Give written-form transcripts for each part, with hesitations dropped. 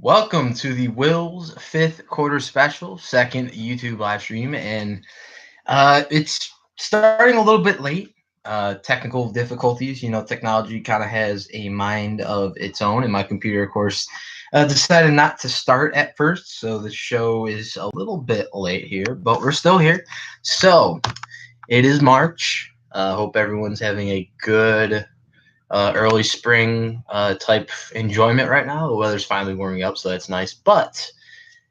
Welcome to the Will's fifth quarter special, second YouTube live stream, and it's starting a little bit late. Technical difficulties, technology kind of has a mind of its own, and my computer, of course, decided not to start at first, so the show is a little bit late here, but we're still here. So it is March. Hope everyone's having a good early spring type enjoyment right now. The weather's finally warming up, so that's nice. But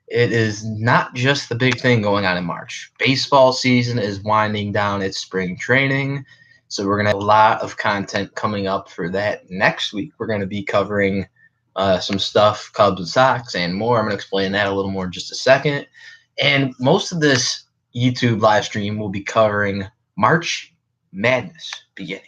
it is not just the big thing going on in March. Baseball season is winding down its spring training. So we're going to have a lot of content coming up for that next week. We're going to be covering some stuff, Cubs and Sox, and more. I'm going to explain that a little more in just a second. And most of this YouTube live stream will be covering March Madness beginning.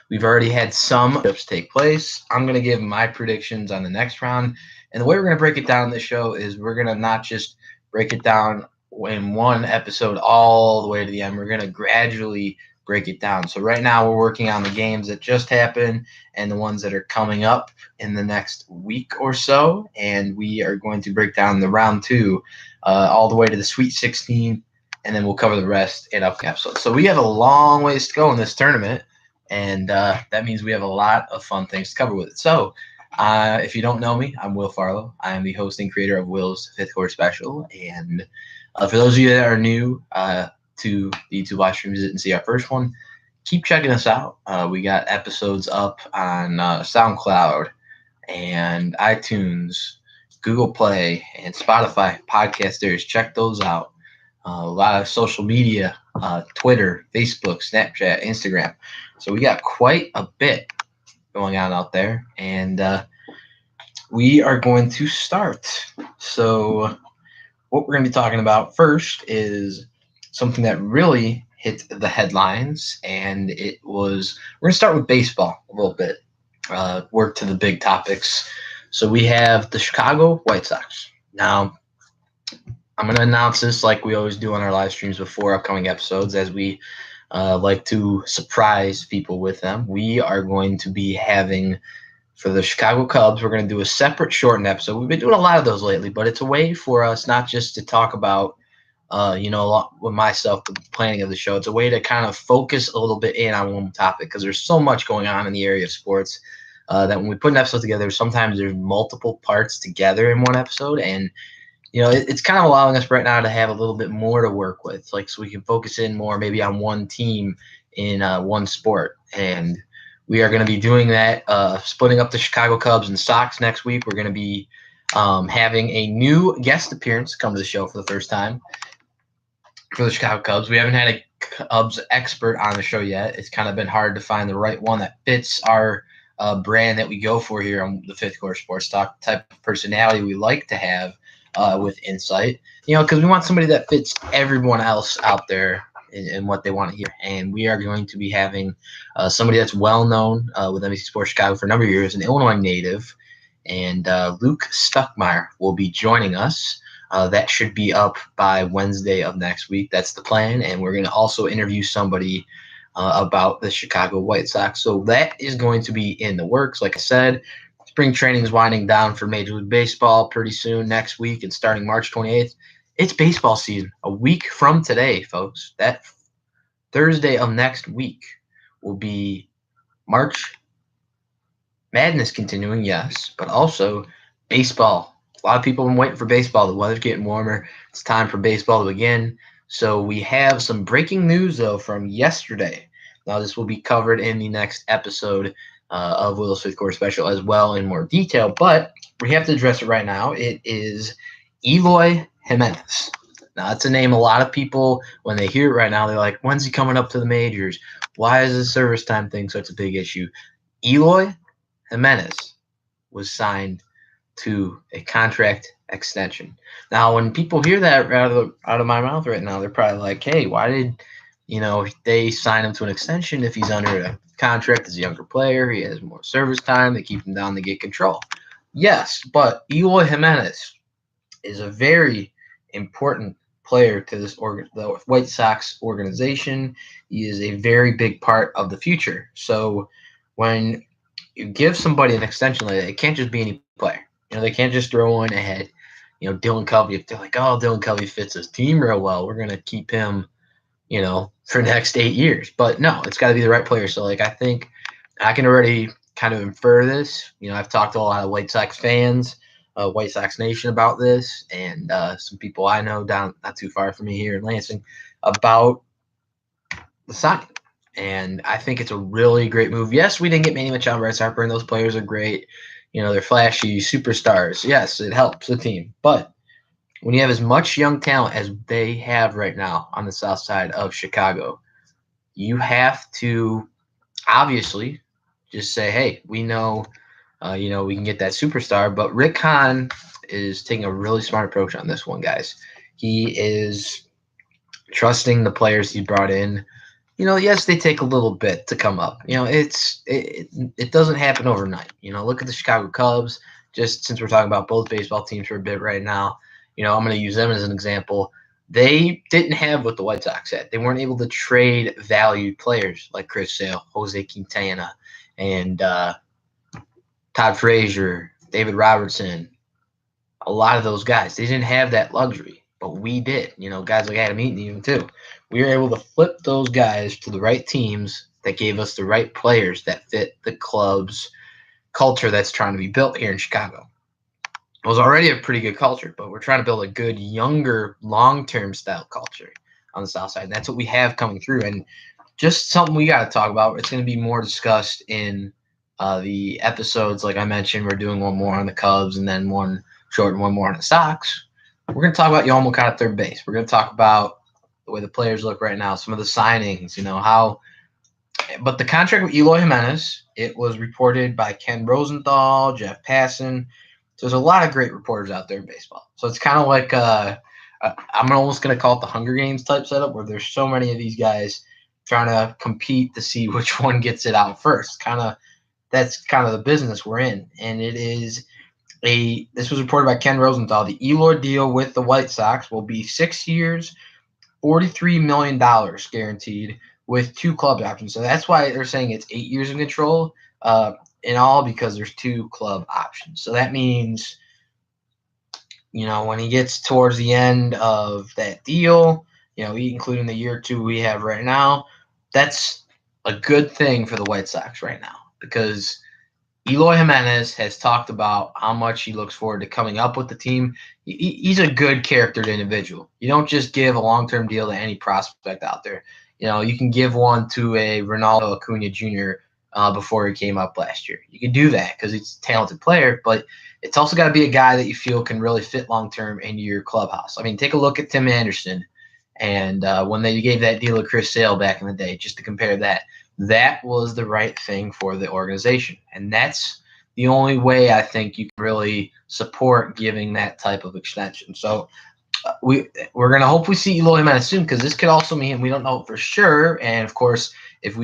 We've already had some trips take place. I'm going to give my predictions on the next round. And the way we're going to break it down in this show is we're going to not just break it down in one episode all the way to the end. We're going to gradually break it down. So right now we're working on the games that just happened and the ones that are coming up in the next week or so. And we are going to break down the round two all the way to the Sweet 16. And then we'll cover the rest in upcoming episodes. So we have a long ways to go in this tournament. And that means we have a lot of fun things to cover with it. So if you don't know me, I'm Will Farlow. I am the host and creator of Will's Fifth Quarter Special. And for those of you that are new to the YouTube live streams and see our first one, keep checking us out. We got episodes up on SoundCloud and iTunes, Google Play, and Spotify podcasters. Check those out. A lot of social media, Twitter, Facebook, Snapchat, Instagram. So we got quite a bit going on out there, and we are going to start. So what we're going to be talking about first is something that really hit the headlines, and we're going to start with baseball a little bit, work to the big topics. So we have the Chicago White Sox. Now, I'm going to announce this like we always do on our live streams before upcoming episodes, as we like to surprise people with them. We are going to be having, for the Chicago Cubs, we're going to do a separate shortened episode. We've been doing a lot of those lately, but it's a way for us not just to talk about, a lot with myself, the planning of the show. It's a way to kind of focus a little bit in on one topic, because there's so much going on in the area of sports that when we put an episode together, sometimes there's multiple parts together in one episode, and it's kind of allowing us right now to have a little bit more to work with, so we can focus in more maybe on one team in one sport. And we are going to be doing that, splitting up the Chicago Cubs and Sox next week. We're going to be having a new guest appearance come to the show for the first time for the Chicago Cubs. We haven't had a Cubs expert on the show yet. It's kind of been hard to find the right one that fits our brand that we go for here on the Fifth Quarter Sports Talk, type of personality we like to have. With insight, because we want somebody that fits everyone else out there in what they want to hear. And we are going to be having somebody that's well known with NBC Sports Chicago for a number of years, an Illinois native, and Luke Stuckmeyer will be joining us. That should be up by Wednesday of next week. That's the plan. And we're going to also interview somebody about the Chicago White Sox. So that is going to be in the works. Like I said, spring training is winding down for Major League Baseball pretty soon, next week, and starting March 28th. It's baseball season. A week from today, folks. That Thursday of next week will be March Madness continuing, yes, but also baseball. A lot of people have been waiting for baseball. The weather's getting warmer. It's time for baseball to begin. So we have some breaking news, though, from yesterday. Now, this will be covered in the next episode of Will's Fifth Quarter Special as well in more detail, but we have to address it right now. It is Eloy Jimenez. Now, it's a name a lot of people, when they hear it right now, they're like, when's he coming up to the majors? Why is the service time thing such a big issue? Eloy Jimenez was signed to a contract extension. Now, when people hear that out of my mouth right now, they're probably like, hey, why did they sign him to an extension if he's under a contract as a younger player? He has more service time. They keep him down to get control. Yes, but Eloy Jimenez is a very important player to the White Sox organization. He is a very big part of the future. So when you give somebody an extension like that, it can't just be any player. They can't just throw one ahead. Dylan Covey, if they're like, oh, Dylan Covey fits his team real well, we're going to keep him, for the next 8 years. But no, it's got to be the right player. So, I think I can already kind of infer this. I've talked to a lot of White Sox fans, White Sox Nation about this, and some people I know down not too far from me here in Lansing about the signing. And I think it's a really great move. Yes, we didn't get Manny Machado, Bryce Harper, and those players are great. They're flashy superstars. Yes, it helps the team. But when you have as much young talent as they have right now on the south side of Chicago, you have to obviously just say, hey, we know, we can get that superstar. But Rick Hahn is taking a really smart approach on this one, guys. He is trusting the players he brought in. Yes, they take a little bit to come up. It doesn't happen overnight. Look at the Chicago Cubs. Just since we're talking about both baseball teams for a bit right now, I'm going to use them as an example. They didn't have what the White Sox had. They weren't able to trade valued players like Chris Sale, Jose Quintana, and Todd Frazier, David Robertson. A lot of those guys, they didn't have that luxury, but we did. Guys like Adam Eaton even too. We were able to flip those guys to the right teams that gave us the right players that fit the club's culture that's trying to be built here in Chicago. It was already a pretty good culture, but we're trying to build a good, younger, long-term style culture on the South Side. And that's what we have coming through. And just something we got to talk about. It's going to be more discussed in the episodes. Like I mentioned, we're doing one more on the Cubs and then one short and one more on the Sox. We're going to talk about Yoan Moncada third base. We're going to talk about the way the players look right now, some of the signings, how. But the contract with Eloy Jimenez, it was reported by Ken Rosenthal, Jeff Passan. So there's a lot of great reporters out there in baseball. So it's kind of like I'm almost going to call it the Hunger Games type setup where there's so many of these guys trying to compete to see which one gets it out first. That's kind of the business we're in. And this was reported by Ken Rosenthal. The Eloy deal with the White Sox will be 6 years, $43 million guaranteed with 2 club options. So that's why they're saying it's 8 years of control in all, because there's 2 club options. So that means, when he gets towards the end of that deal, including the year or 2 we have right now, that's a good thing for the White Sox right now, because Eloy Jimenez has talked about how much he looks forward to coming up with the team. He's a good charactered individual. You don't just give a long-term deal to any prospect out there. You can give one to a Ronaldo Acuna Jr. Before he came up last year. You can do that because he's a talented player, but it's also got to be a guy that you feel can really fit long-term into your clubhouse. I mean, take a look at Tim Anderson and when they gave that deal to Chris Sale back in the day, just to compare that. That was the right thing for the organization. And that's the only way I think you can really support giving that type of extension. So we're going to hopefully see Eloy Jimenez soon, because this could also mean we don't know for sure. And, of course, if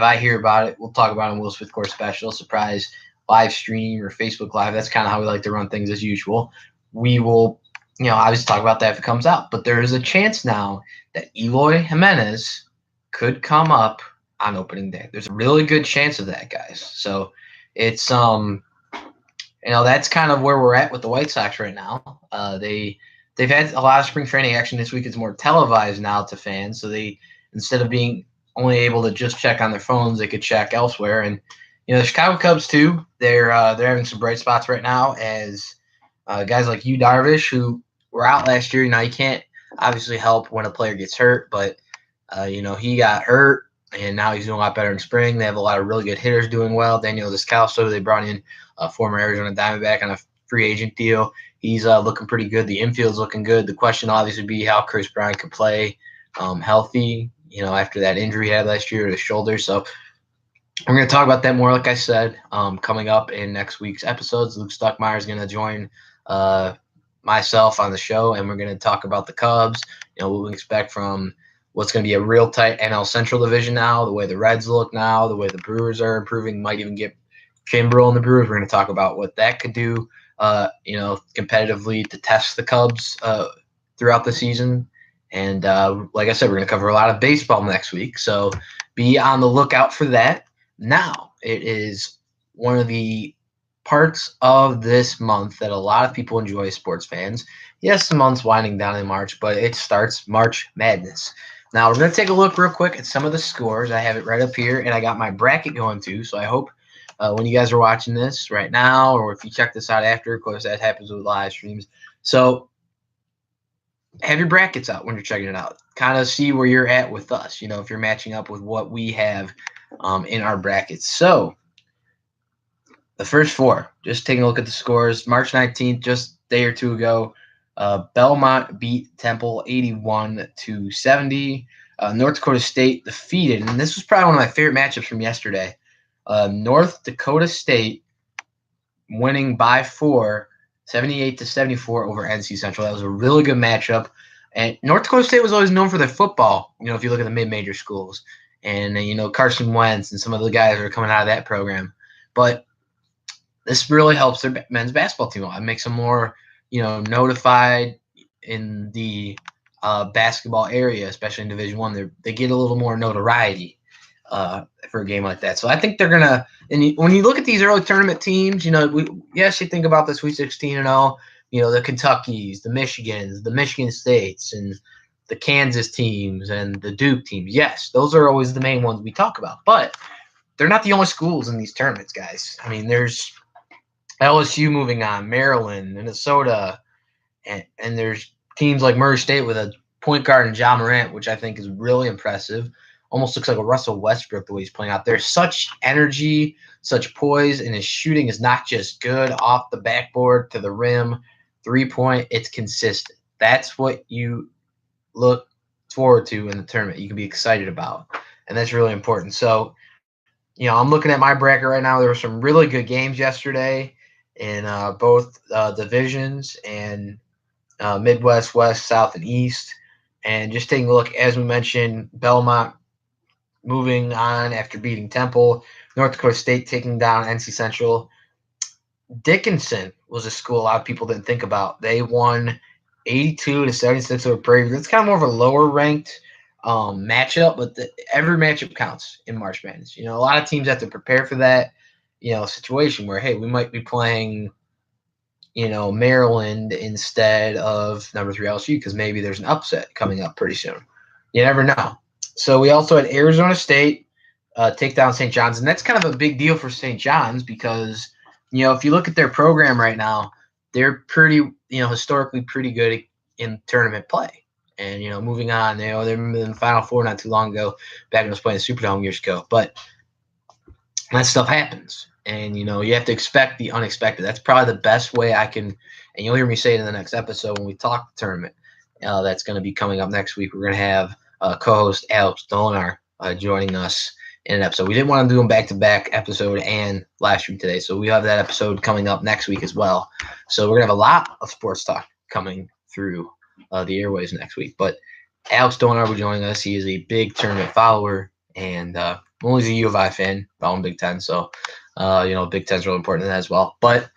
I hear about it, we'll talk about it on Will Smith Court Special, surprise live stream or Facebook Live. That's kind of how we like to run things as usual. We will, obviously talk about that if it comes out. But there is a chance now that Eloy Jimenez could come up on opening day. There's a really good chance of that, guys. So it's that's kind of where we're at with the White Sox right now. They've had a lot of spring training action this week. It's more televised now to fans, so they, instead of being only able to just check on their phones, they could check elsewhere. And the Chicago Cubs too, they're having some bright spots right now, as guys like Yu Darvish, who were out last year. You can't obviously help when a player gets hurt, but he got hurt, and now he's doing a lot better in spring. They have a lot of really good hitters doing well. Daniel Descalso, they brought in a former Arizona Diamondback on a free agent deal. He's looking pretty good. The infield's looking good. The question will obviously be how Chris Bryant could play healthy, after that injury he had last year to his shoulder. So we're going to talk about that more, like I said, coming up in next week's episodes. Luke Stuckmeyer is going to join myself on the show, and we're going to talk about the Cubs, what we expect from what's going to be a real tight NL Central division now, the way the Reds look now, the way the Brewers are improving, might even get Kimbrel and the Brewers. We're going to talk about what that could do, competitively to test the Cubs throughout the season. And like I said, we're going to cover a lot of baseball next week. So be on the lookout for that. Now, it is one of the parts of this month that a lot of people enjoy, sports fans. Yes, the month's winding down in March, but it starts March Madness. Now, we're going to take a look real quick at some of the scores. I have it right up here, and I got my bracket going too. So I hope when you guys are watching this right now, or if you check this out after, of course, that happens with live streams. So have your brackets out when you're checking it out. Kind of see where you're at with us, if you're matching up with what we have in our brackets. So the first four, just taking a look at the scores. March 19th, just a day or two ago, Belmont beat Temple 81-70. North Dakota State defeated, and this was probably one of my favorite matchups from yesterday. North Dakota State winning by 4, 78-74 over NC Central. That was a really good matchup. And North Dakota State was always known for their football, if you look at the mid-major schools. And, Carson Wentz and some of the guys are coming out of that program. But this really helps their men's basketball team. It makes them more, notified in the basketball area, especially in Division I. They get a little more notoriety for a game like that. So I think they're gonna. And when you look at these early tournament teams, you think about the Sweet 16 and all. The Kentuckys, the Michigans, the Michigan States, and the Kansas teams and the Duke teams. Yes, those are always the main ones we talk about. But they're not the only schools in these tournaments, guys. I mean, there's LSU moving on, Maryland, Minnesota, and there's teams like Murray State with a point guard and John Morant, which I think is really impressive. Almost looks like a Russell Westbrook the way he's playing out there. Such energy, such poise, and his shooting is not just good off the backboard to the rim, 3-point. It's consistent. That's what you look forward to in the tournament. You can be excited about, and that's really important. So, I'm looking at my bracket right now. There were some really good games yesterday in both divisions and Midwest, West, South, and East. And just taking a look, as we mentioned, Belmont moving on after beating Temple. North Dakota State taking down NC Central. Dickinson was a school a lot of people didn't think about. They won 82-76 over Prairie. That's kind of more of a lower-ranked matchup, but every matchup counts in March Madness. A lot of teams have to prepare for that, situation where, hey, we might be playing – Maryland instead of number 3 LSU because maybe there's an upset coming up pretty soon. You never know. So we also had Arizona State take down St. John's, and that's kind of a big deal for St. John's because, if you look at their program right now, they're pretty, historically pretty good in tournament play. And, moving on, they're in the Final Four not too long ago, back when I was playing the Superdome years ago. But that stuff happens. And, you have to expect the unexpected. That's probably the best way I can, and you'll hear me say it in the next episode when we talk the tournament. That's going to be coming up next week. We're going to have co-host Alex Dolinar joining us in an episode. We didn't want to do them back-to-back episode and live stream today, so we have that episode coming up next week as well. So we're going to have a lot of sports talk coming through the airways next week. But Alex Dolinar will be joining us. He is a big tournament follower, and only he's a U of I fan, following Big Ten, so Big Ten's really important in that as well. But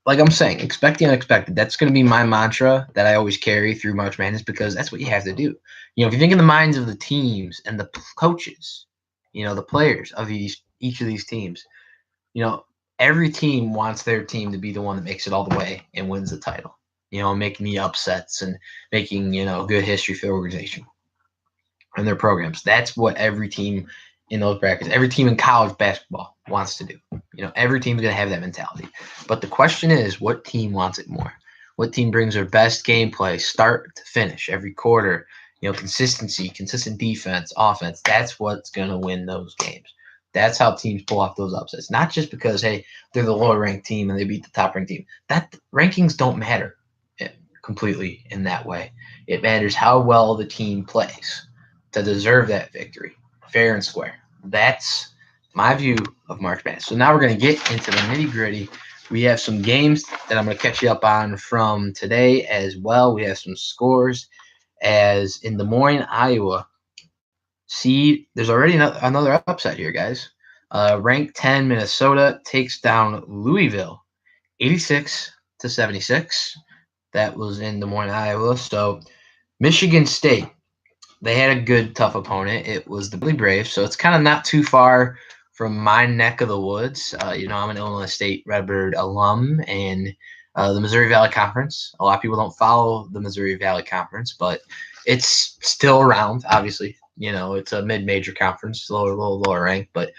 like I'm saying, expect the unexpected. That's going to be my mantra that I always carry through March Madness because that's what you have to do. If you think in the minds of the teams and the coaches, the players of each of these teams, every team wants their team to be the one that makes it all the way and wins the title. Making the upsets and making, good history for the organization and their programs. That's what every team in those brackets, every team in college basketball wants to do. Every team's going to have that mentality. But the question is, what team wants it more? What team brings their best gameplay, start to finish, every quarter? Consistency, consistent defense, offense. That's what's going to win those games. That's how teams pull off those upsets. Not just because, hey, they're the lower-ranked team and they beat the top-ranked team. That rankings don't matter completely in that way. It matters how well the team plays to deserve that victory, fair and square. That's my view of March Madness. So now we're going to get into the nitty-gritty. We have some games that I'm going to catch you up on from today as well. We have some scores as in Des Moines, Iowa. See, there's already another upset here, guys. Ranked 10 Minnesota takes down Louisville 86-76. That was in Des Moines, Iowa. So Michigan State, they had a good, tough opponent. It was the Billy Braves, so it's kind of not too far from my neck of the woods. I'm an Illinois State Redbird alum, and the Missouri Valley Conference. A lot of people don't follow the Missouri Valley Conference, but it's still around. Obviously, it's a mid-major conference, a little lower ranked. But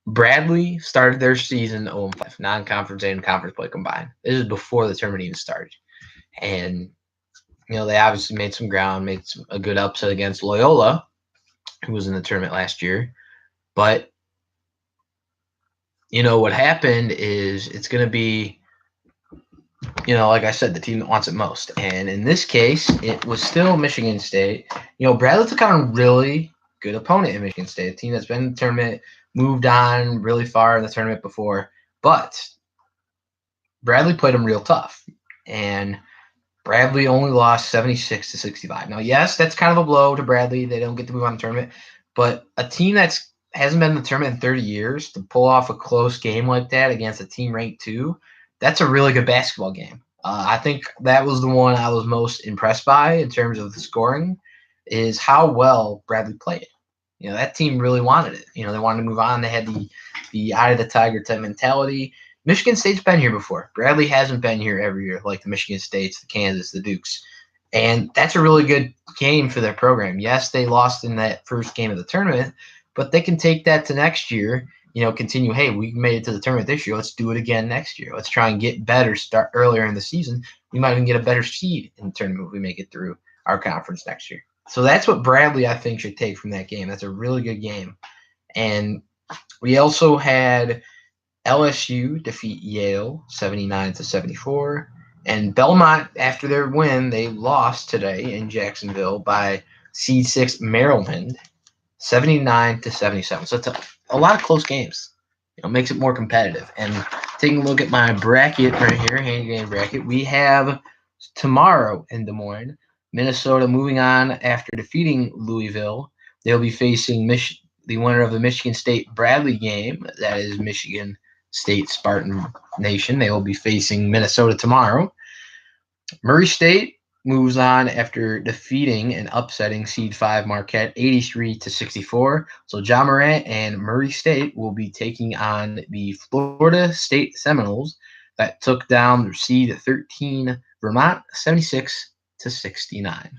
Bradley started their season 0-5, non-conference and conference play combined. This is before the tournament even started, and they obviously made some ground, made a good upset against Loyola, who was in the tournament last year. But what happened is it's going to be, like I said, the team that wants it most. And in this case, it was still Michigan State. Bradley took on a really good opponent in Michigan State, a team that's been in the tournament, moved on really far in the tournament before. But Bradley played them real tough. And Bradley only lost 76-65. Now, yes, that's kind of a blow to Bradley. They don't get to move on the tournament. But a team that's hasn't been in the tournament in 30 years to pull off a close game like that against a team ranked 2, that's a really good basketball game. I think that was the one I was most impressed by in terms of the scoring, is how well Bradley played. That team really wanted it. They wanted to move on. They had the eye of the tiger type mentality. Michigan State's been here before. Bradley hasn't been here every year like the Michigan States, the Kansas, the Dukes. And that's a really good game for their program. Yes, they lost in that first game of the tournament, but they can take that to next year, continue, hey, we made it to the tournament this year. Let's do it again next year. Let's try and get better, start earlier in the season. We might even get a better seed in the tournament if we make it through our conference next year. So that's what Bradley, I think, should take from that game. That's a really good game. And we also had LSU defeat Yale 79-74. And Belmont, after their win, they lost today in Jacksonville by seed 6 Maryland 79-77. So it's a lot of close games. Makes it more competitive. And taking a look at my bracket right here, handy game bracket, we have tomorrow in Des Moines, Minnesota moving on after defeating Louisville. They'll be facing the winner of the Michigan State Bradley game. That is Michigan State Spartan Nation. They will be facing Minnesota tomorrow. Murray State moves on after defeating and upsetting seed 5 Marquette 83-64. So John Morant and Murray State will be taking on the Florida State Seminoles that took down seed 13 Vermont 76-69.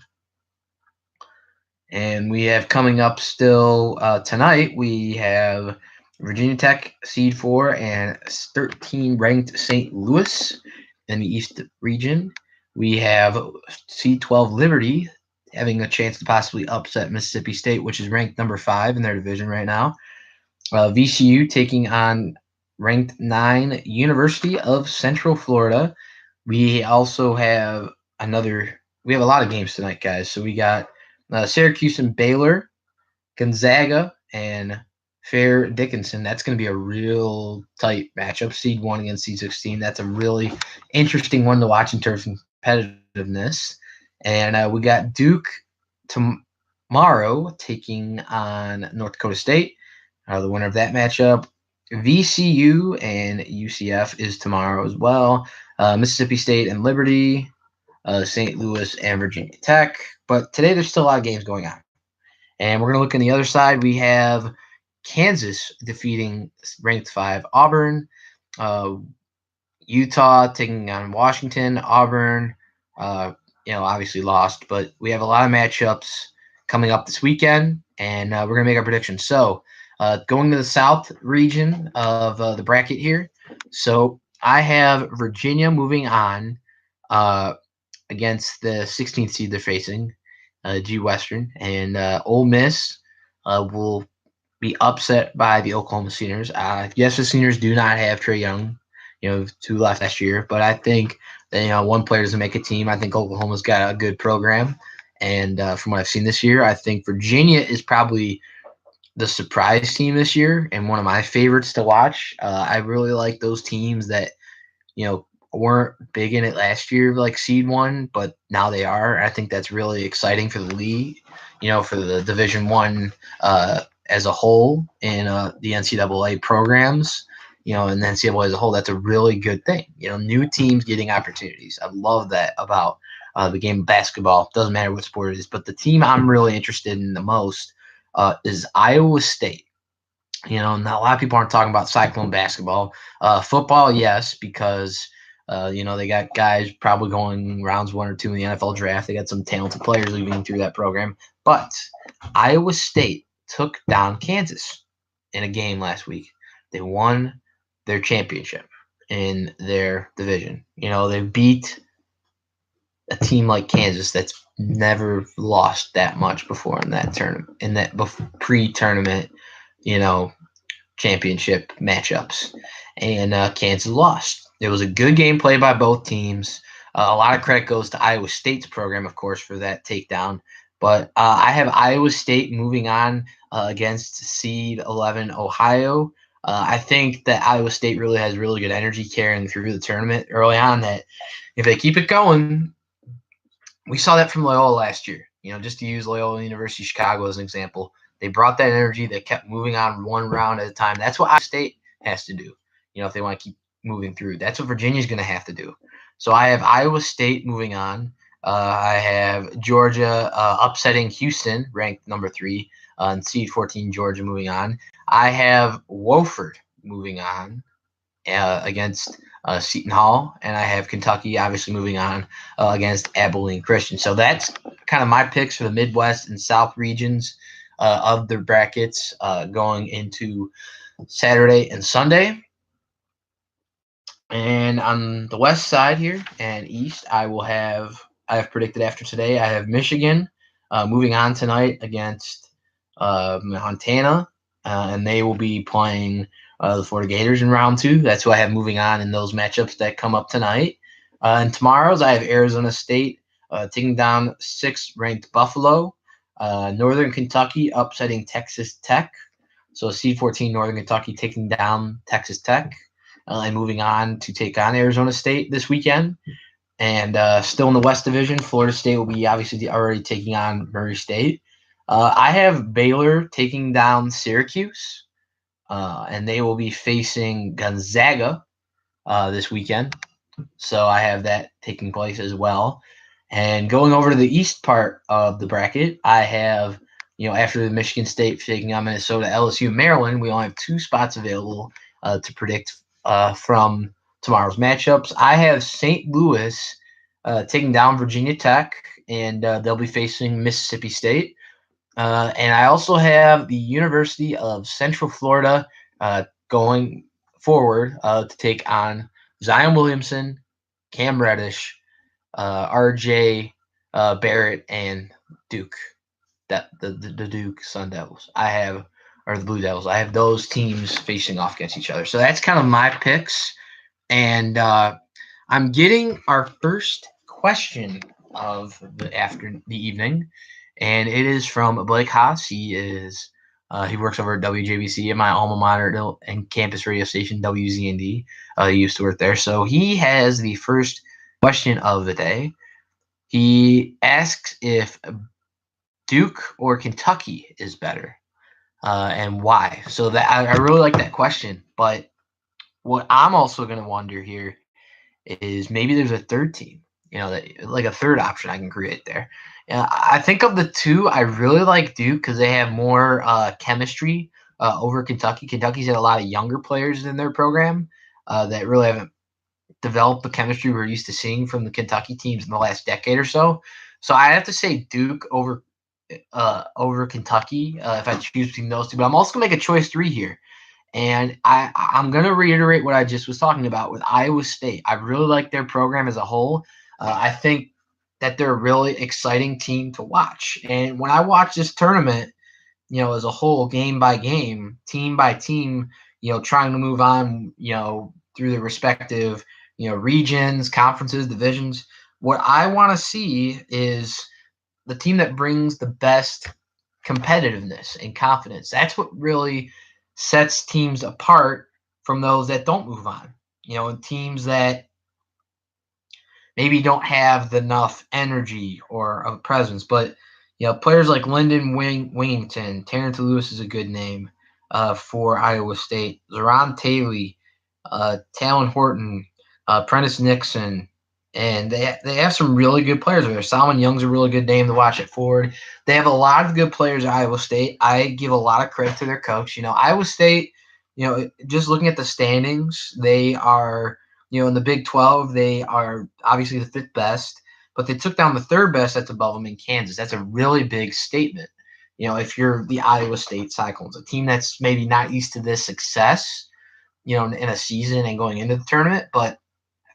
And we have coming up still tonight, we have Virginia Tech seed 4 and 13 ranked St. Louis in the East region. We have seed 12 Liberty having a chance to possibly upset Mississippi State, which is ranked number 5 in their division right now. VCU taking on ranked 9 University of Central Florida. We also have a lot of games tonight, guys. So we got Syracuse and Baylor, Gonzaga and Fair Dickinson. That's going to be a real tight matchup. Seed 1 against seed 16. That's a really interesting one to watch in terms of competitiveness. And we got Duke tomorrow taking on North Dakota State. The winner of that matchup. VCU and UCF is tomorrow as well. Mississippi State and Liberty, St. Louis and Virginia Tech. But today there's still a lot of games going on. And we're going to look on the other side. We have Kansas defeating ranked 5 Auburn. Utah taking on Washington. Auburn, obviously lost. But we have a lot of matchups coming up this weekend. And we're going to make our predictions. So going to the South region of the bracket here. So I have Virginia moving on against the 16th seed they're facing, G Western. And Ole Miss will be upset by the Oklahoma Sooners. Yes, the Sooners do not have Trae Young, 2 left last year. But I think that, one player doesn't make a team. I think Oklahoma's got a good program. And from what I've seen this year, I think Virginia is probably the surprise team this year and one of my favorites to watch. I really like those teams that, weren't big in it last year, like seed 1, but now they are. I think that's really exciting for the league, for the Division I as a whole in the NCAA programs, and the NCAA as a whole. That's a really good thing. New teams getting opportunities. I love that about the game of basketball. Doesn't matter what sport it is, but the team I'm really interested in the most is Iowa State. Not a lot of people aren't talking about Cyclone basketball. Football, yes, because they got guys probably going rounds 1 or 2 in the NFL draft. They got some talented players leaving through that program. But Iowa State took down Kansas in a game last week. They won their championship in their division. They beat a team like Kansas that's never lost that much before in that tournament, in that pre-tournament, you know, championship matchups, and Kansas lost. It was a good game played by both teams. A lot of credit goes to Iowa State's program, of course, for that takedown. But I have Iowa State moving on against seed 11 Ohio. I think that Iowa State really has really good energy carrying through the tournament early on. That if they keep it going, we saw that from Loyola last year. Just to use Loyola University Chicago as an example, they brought that energy. They kept moving on one round at a time. That's what Iowa State has to do. If they want to keep moving through, that's what Virginia's going to have to do. So I have Iowa State moving on. I have Georgia upsetting Houston, ranked number 3, and seed 14 Georgia moving on. I have Wofford moving on against Seton Hall, and I have Kentucky obviously moving on against Abilene Christian. So that's kind of my picks for the Midwest and South regions of the brackets going into Saturday and Sunday. And on the west side here and east, I have predicted after today, I have Michigan moving on tonight against Montana, and they will be playing the Florida Gators in round 2. That's who I have moving on in those matchups that come up tonight. And tomorrow's, I have Arizona State taking down 6th ranked Buffalo, Northern Kentucky upsetting Texas Tech. So seed 14 Northern Kentucky taking down Texas Tech and moving on to take on Arizona State this weekend. And still in the West Division, Florida State will be obviously already taking on Murray State. I have Baylor taking down Syracuse, and they will be facing Gonzaga this weekend. So I have that taking place as well. And going over to the east part of the bracket, I have, after the Michigan State taking on Minnesota, LSU, Maryland, we only have 2 spots available to predict from tomorrow's matchups. I have St. Louis taking down Virginia Tech, and they'll be facing Mississippi State. And I also have the University of Central Florida going forward to take on Zion Williamson, Cam Reddish, RJ Barrett, and Duke. The Duke Sun Devils. Or the Blue Devils. I have those teams facing off against each other. So that's kind of my picks. And I'm getting our first question of the evening, and it is from Blake Haas. He works over at WJBC at my alma mater and campus radio station WZND. He used to work there, so he has the first question of the day. He asks if Duke or Kentucky is better, and why. So that I really like that question. But what I'm also going to wonder here is maybe there's a third team, like a third option I can create there. I think of the two, I really like Duke because they have more chemistry over Kentucky. Kentucky's had a lot of younger players in their program that really haven't developed the chemistry we're used to seeing from the Kentucky teams in the last decade or so. So I have to say Duke over Kentucky if I choose between those two. But I'm also going to make a choice 3 here. And I'm going to reiterate what I just was talking about with Iowa State. I really like their program as a whole. I think that they're a really exciting team to watch. And when I watch this tournament, as a whole, game by game, team by team, trying to move on, through the respective, regions, conferences, divisions, what I want to see is the team that brings the best competitiveness and confidence. That's what really sets teams apart from those that don't move on. And teams that maybe don't have enough energy or a presence. But players like Lyndon Wingington, Terrence Lewis is a good name for Iowa State. Zeron Taylor, Talon Horton, Prentice Nixon, and they have some really good players over there. Solomon Young's a really good name to watch at forward. They have a lot of good players at Iowa State. I give a lot of credit to their coach. Iowa State, just looking at the standings, they are, in the Big 12, they are obviously the fifth best, but they took down the third best that's above them in Kansas. That's a really big statement. If you're the Iowa State Cyclones, a team that's maybe not used to this success, in a season and going into the tournament, but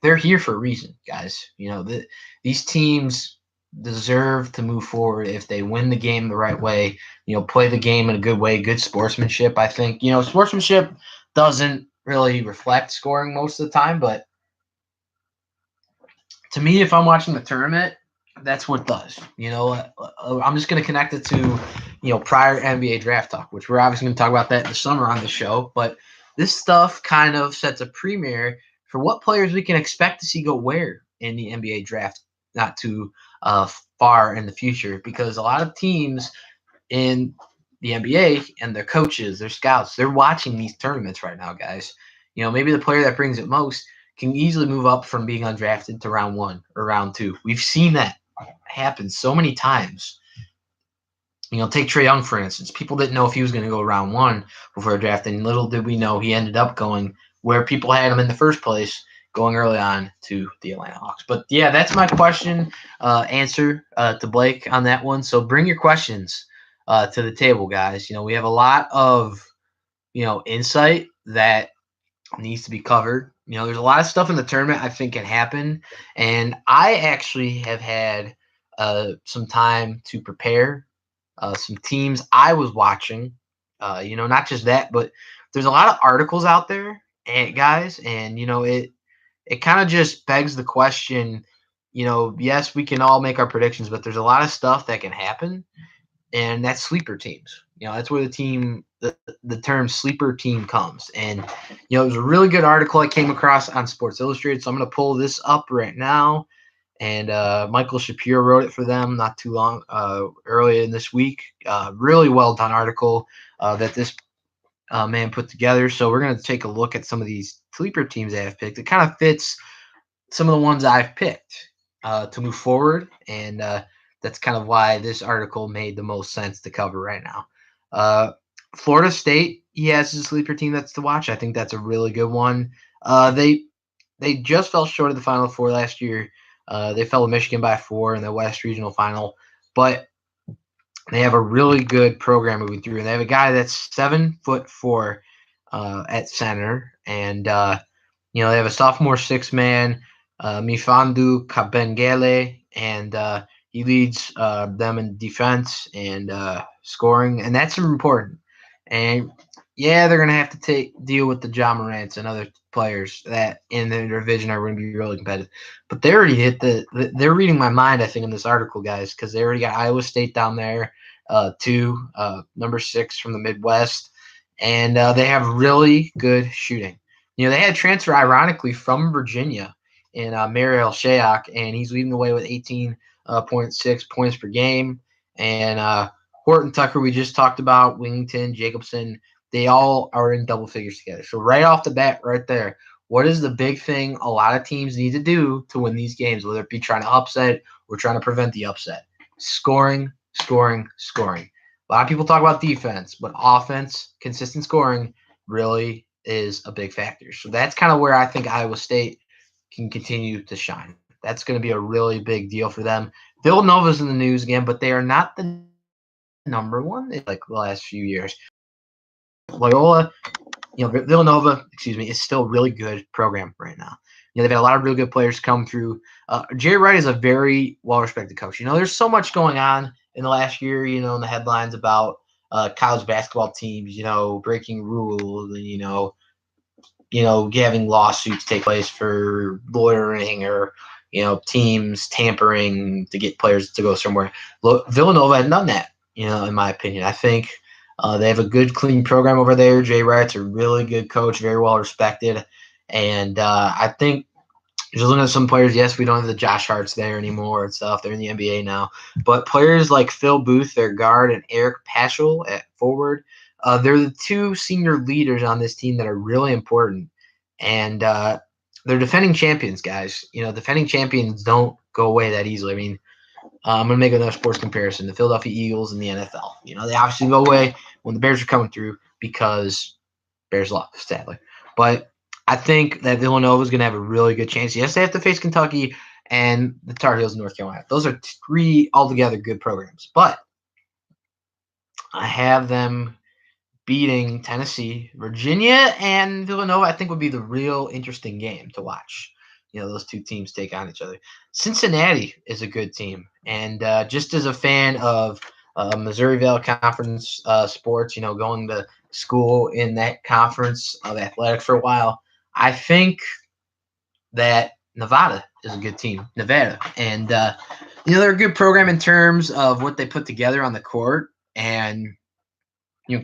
they're here for a reason, guys. These teams deserve to move forward if they win the game the right way, play the game in a good way, good sportsmanship. I think, sportsmanship doesn't really reflect scoring most of the time, but to me, if I'm watching the tournament, that's what does. I'm just going to connect it to, prior NBA draft talk, which we're obviously going to talk about that in the summer on the show. But this stuff kind of sets a premiere for what players we can expect to see go where in the NBA draft, not too far in the future, because a lot of teams in the NBA and their coaches, their scouts, they're watching these tournaments right now, guys. Maybe the player that brings it most can easily move up from being undrafted to round one or round two. We've seen that happen so many times. Take Trae Young, for instance. People didn't know if he was going to go round one before a draft, and little did we know he ended up going where people had him in the first place, going early on to the Atlanta Hawks. But, yeah, that's my question answer to Blake on that one. So bring your questions to the table, guys. We have a lot of, insight that needs to be covered. There's a lot of stuff in the tournament I think can happen, and I actually have had some time to prepare some teams I was watching. Not just that, but there's a lot of articles out there, and guys, and it kind of just begs the question. Yes, we can all make our predictions, but there's a lot of stuff that can happen, and that's sleeper teams. That's where the term sleeper team comes. And, it was a really good article I came across on Sports Illustrated. So I'm going to pull this up right now. And Michael Shapiro wrote it for them not too long, earlier in this week. Really well done article that this man put together. So we're going to take a look at some of these sleeper teams that I've picked. It kind of fits some of the ones I've picked to move forward. And that's kind of why this article made the most sense to cover right now. Florida State, he has a sleeper team that's to watch. I think that's a really good one. They just fell short of the Final Four last year. They fell to Michigan by 4 in the West Regional Final, but they have a really good program moving through. And they have a guy that's 7'4" at center, and they have a sophomore six-man, Mifandu Kabengele, and he leads them in defense and scoring, and that's important. And yeah, they're gonna have to deal with the John Morants and other players that in their division are going to be really competitive. But they already hit they're reading my mind, I think, in this article, guys, because they already got Iowa State down there, number 6 from the Midwest, and they have really good shooting. They had a transfer, ironically, from Virginia in Mariel Shayok, and he's leading the way with 18.6 points per game. And Horton Tucker, we just talked about, Wingington, Jacobson, they all are in double figures together. So right off the bat, right there, what is the big thing a lot of teams need to do to win these games, whether it be trying to upset or trying to prevent the upset? Scoring, scoring, scoring. A lot of people talk about defense, but offense, consistent scoring really is a big factor. So that's kind of where I think Iowa State can continue to shine. That's going to be a really big deal for them. Villanova's in the news again, but they are not the number one in like the last few years. Loyola, Villanova, is still a really good program right now. They've had a lot of really good players come through. Jerry Wright is a very well-respected coach. There's so much going on in the last year, in the headlines about college basketball teams, breaking rules and, having lawsuits take place for loitering or, teams tampering to get players to go somewhere. Villanova had done that, in my opinion. I think they have a good, clean program over there. Jay Wright's a really good coach, very well respected. And I think just looking at some players, yes, we don't have the Josh Harts there anymore and stuff. They're in the NBA now. But players like Phil Booth, their guard, and Eric Paschal at forward, they're the two senior leaders on this team that are really important. And they're defending champions, guys. Defending champions don't go away that easily. I mean, I'm going to make another sports comparison. The Philadelphia Eagles and the NFL. They obviously go away when the Bears are coming through because Bears lost, sadly. But I think that Villanova is going to have a really good chance. Yes, they have to face Kentucky and the Tar Heels in North Carolina. Those are three altogether good programs. But I have them beating Tennessee. Virginia and Villanova, I think, would be the real interesting game to watch. Those two teams take on each other. Cincinnati is a good team. And just as a fan of Missouri Valley Conference sports, going to school in that conference of athletics for a while, I think that Nevada is a good team. Nevada. And, they're a good program in terms of what they put together on the court and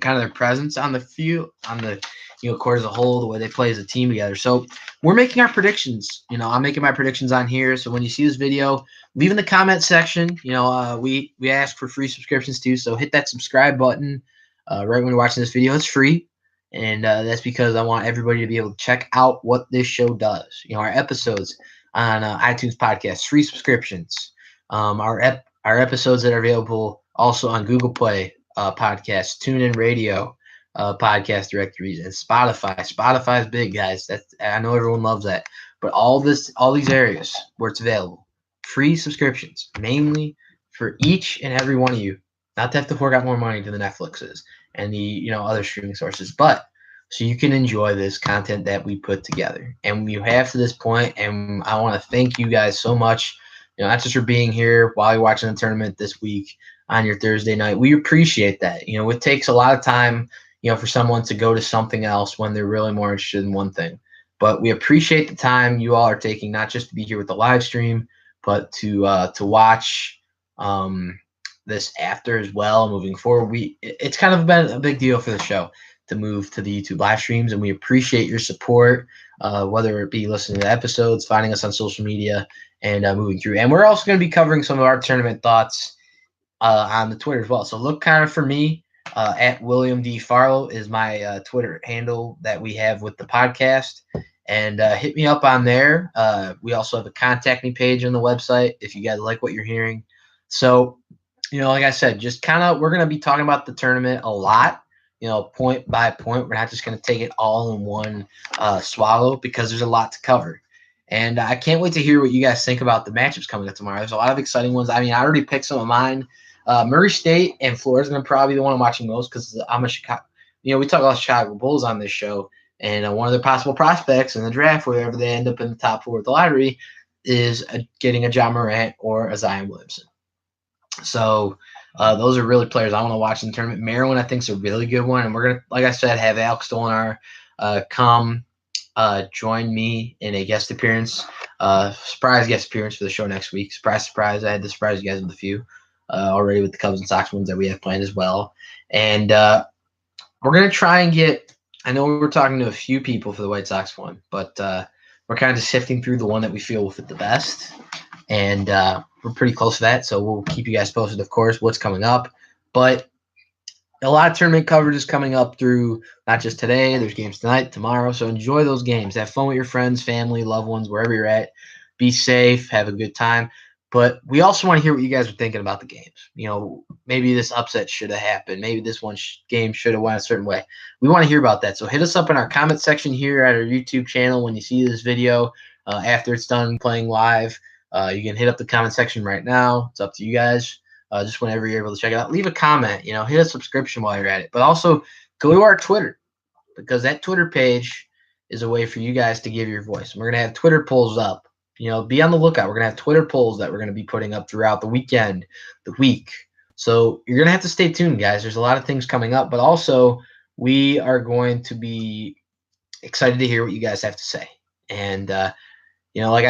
kind of their presence on the field, on the court as a whole, the way they play as a team together. So we're making our predictions. I'm making my predictions on here. So when you see this video, leave in the comment section. We ask for free subscriptions too. So hit that subscribe button right when you're watching this video. It's free, and that's because I want everybody to be able to check out what this show does. Our episodes on iTunes podcasts, free subscriptions. Our episodes that are available also on Google Play. Podcasts, TuneIn Radio, podcast directories, and Spotify. Spotify is big, guys. I know everyone loves that, but all these areas where it's available, free subscriptions, mainly for each and every one of you, not to have to fork out more money to the Netflixes and the other streaming sources, but so you can enjoy this content that we put together. And you have to this point, and I want to thank you guys so much. Not just for being here while you're watching the tournament this week on your Thursday night. We appreciate that. It takes a lot of time, for someone to go to something else when they're really more interested in one thing. But we appreciate the time you all are taking, not just to be here with the live stream, but to watch this after as well. Moving forward, it's kind of been a big deal for the show to move to the YouTube live streams, and we appreciate your support, whether it be listening to episodes, finding us on social media, and moving through. And we're also going to be covering some of our tournament thoughts on the Twitter as well. So look kind of for me at William D. Farlow is my Twitter handle that we have with the podcast. And hit me up on there. We also have a contact me page on the website if you guys like what you're hearing. So, like I said, just kind of we're going to be talking about the tournament a lot, point by point. We're not just going to take it all in one swallow because there's a lot to cover. And I can't wait to hear what you guys think about the matchups coming up tomorrow. There's a lot of exciting ones. I mean, I already picked some of mine. Murray State and Florida's going to probably be the one I'm watching most because I'm a Chicago. We talk about Chicago Bulls on this show, and one of their possible prospects in the draft, wherever they end up in the top 4 of the lottery, is getting a John Morant or a Zion Williamson. So those are really players I want to watch in the tournament. Maryland, I think, is a really good one, and we're going to, like I said, have Alex Dolinar come join me in a guest appearance, surprise guest appearance for the show next week. Surprise. I had to surprise you guys with a few already with the Cubs and Sox ones that we have planned as well. And we're going to try and get – I know we're talking to a few people for the White Sox one, but we're kind of just sifting through the one that we feel will fit the best. And we're pretty close to that, so we'll keep you guys posted, of course, what's coming up. But a lot of tournament coverage is coming up through not just today. There's games tonight, tomorrow. So enjoy those games. Have fun with your friends, family, loved ones, wherever you're at. Be safe. Have a good time. But we also want to hear what you guys are thinking about the games. Maybe this upset should have happened. Maybe this one game should have went a certain way. We want to hear about that. So hit us up in our comment section here at our YouTube channel when you see this video after it's done playing live. You can hit up the comment section right now. It's up to you guys. Just whenever you're able to check it out, leave a comment, hit a subscription while you're at it. But also go to our Twitter, because that Twitter page is a way for you guys to give your voice. And we're going to have Twitter polls up. Be on the lookout. We're going to have Twitter polls that we're going to be putting up throughout the weekend, the week. So you're going to have to stay tuned, guys. There's a lot of things coming up, but also we are going to be excited to hear what you guys have to say. And, like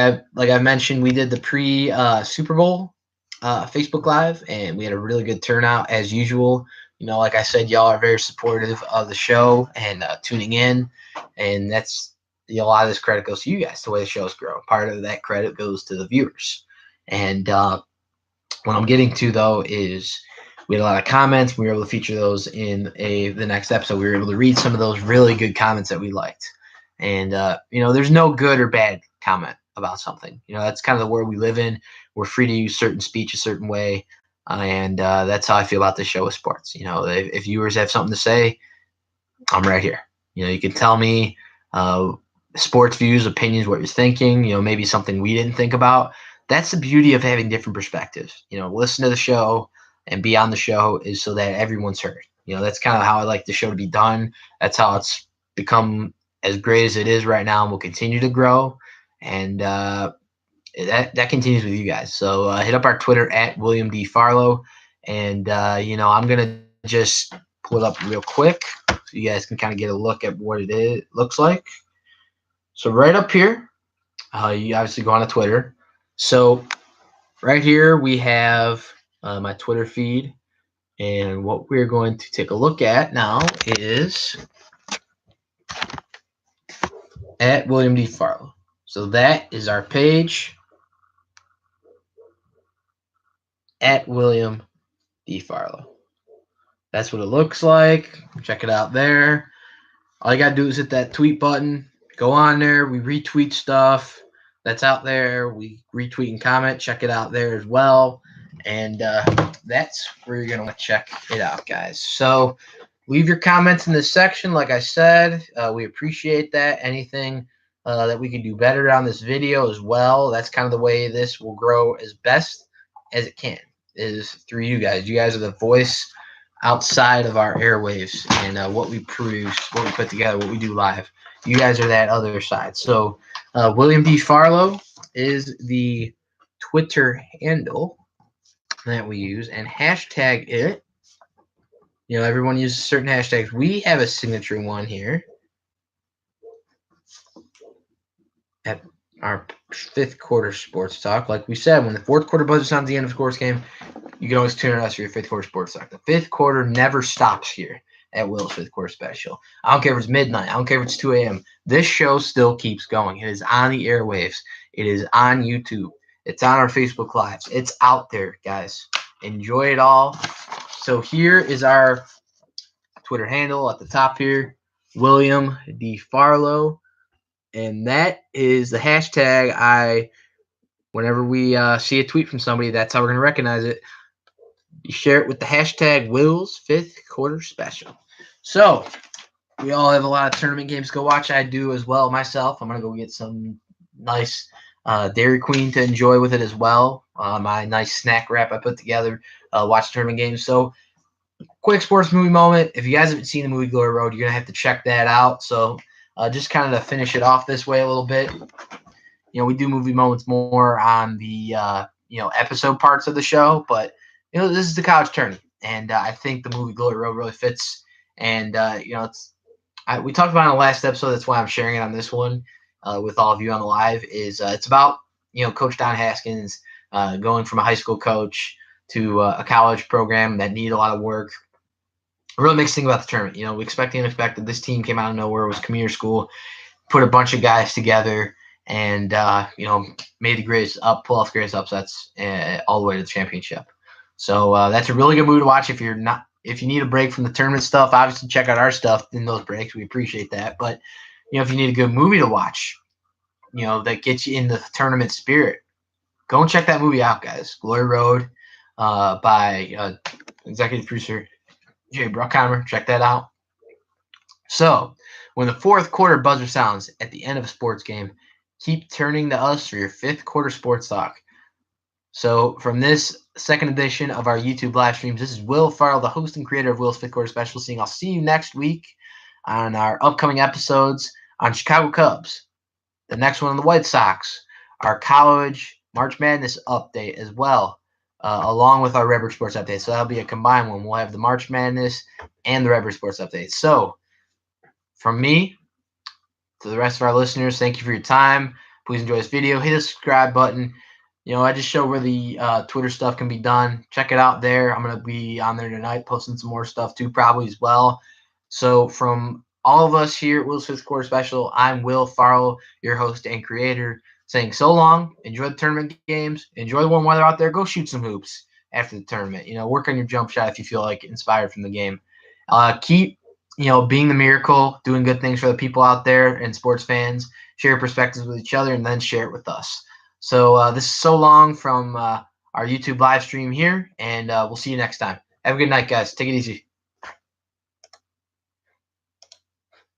I've mentioned, we did the pre-Super Bowl Facebook Live, and we had a really good turnout as usual. Like I said, y'all are very supportive of the show and tuning in, and that's a lot of this credit goes to you guys, the way the show's grown. Part of that credit goes to the viewers. And what I'm getting to, though, is we had a lot of comments. We were able to feature those in the next episode. We were able to read some of those really good comments that we liked. And there's no good or bad comment about something. That's kind of the world we live in. We're free to use certain speech a certain way, and that's how I feel about this show with sports. If viewers have something to say, I'm right here. You can tell me sports views, opinions, what you're thinking. Maybe something we didn't think about. That's the beauty of having different perspectives. Listen to the show and be on the show is so that everyone's heard. That's kind of how I like the show to be done. That's how it's become as great as it is right now, and will continue to grow. And that continues with you guys. So hit up our Twitter at William D. Farlow. And, I'm going to just pull it up real quick so you guys can kind of get a look at what looks like. So right up here, you obviously go on to Twitter. So right here we have my Twitter feed. And what we're going to take a look at now is at William D. Farlow. So that is our page at William D. Farlow. That's what it looks like. Check it out there. All you got to do is hit that tweet button. Go on there. We retweet stuff that's out there. We retweet and comment. Check it out there as well. And that's where you're going to check it out, guys. So leave your comments in this section. Like I said, we appreciate that. Anything that we can do better on this video as well. That's kind of the way this will grow as best as it can, is through you guys. You guys are the voice outside of our airwaves and what we produce, what we put together, what we do live. You guys are that other side. So William D. Farlow is the Twitter handle that we use, and hashtag it. Everyone uses certain hashtags. We have a signature one here at our fifth quarter sports talk. Like we said, when the fourth quarter buzzer sounds the end of a sports game, you can always tune in us for your fifth quarter sports talk. The fifth quarter never stops here at Will's Fifth Quarter Special. I don't care if it's midnight. I don't care if it's 2 a.m. This show still keeps going. It is on the airwaves. It is on YouTube. It's on our Facebook Lives. It's out there, guys. Enjoy it all. So here is our Twitter handle at the top here, William D. Farlow. And that is the hashtag whenever we see a tweet from somebody, that's how we're going to recognize it. You share it with the hashtag Will's Fifth Quarter Special. So we all have a lot of tournament games to go watch. I do as well myself. I'm going to go get some nice Dairy Queen to enjoy with it as well. My nice snack wrap I put together. Watch tournament games. So quick sports movie moment. If you guys haven't seen the movie Glory Road, you're going to have to check that out. So just kind of to finish it off this way a little bit. We do movie moments more on the episode parts of the show, but this is the college tourney, and I think the movie Glory Road really fits. And we talked about it in the last episode. That's why I'm sharing it on this one with all of you on the live. It's about Coach Don Haskins going from a high school coach to a college program that needed a lot of work. It really makes me think about the tournament. We expect the unexpected. This team came out of nowhere. It was commuter school, put a bunch of guys together, and made the greatest pull off greatest upsets all the way to the championship. So that's a really good movie to watch if you need a break from the tournament stuff. Obviously, check out our stuff in those breaks. We appreciate that. But if you need a good movie to watch, that gets you in the tournament spirit, go and check that movie out, guys. Glory Road by executive producer Jay Bruckheimer. Check that out. So when the fourth quarter buzzer sounds at the end of a sports game, keep turning to us for your fifth quarter sports talk. So from this second edition of our YouTube live streams, this is Will Farrell, the host and creator of Will's Fifth Quarter Special. I'll see you next week on our upcoming episodes on Chicago Cubs, the next one on the White Sox, our college March Madness update as well, along with our Redbird Sports update. So that'll be a combined one. We'll have the March Madness and the Redbird Sports update. So from me to the rest of our listeners, thank you for your time. Please enjoy this video. Hit the subscribe button. I just show where the Twitter stuff can be done. Check it out there. I'm going to be on there tonight posting some more stuff too, probably as well. So from all of us here at Will's Fifth Quarter Special, I'm Will Farrell, your host and creator, saying so long. Enjoy the tournament games. Enjoy the warm weather out there. Go shoot some hoops after the tournament. Work on your jump shot if you feel like inspired from the game. Keep being the miracle, doing good things for the people out there and sports fans, share your perspectives with each other, and then share it with us. So this is so long from our YouTube live stream here, and we'll see you next time. Have a good night, guys. Take it easy.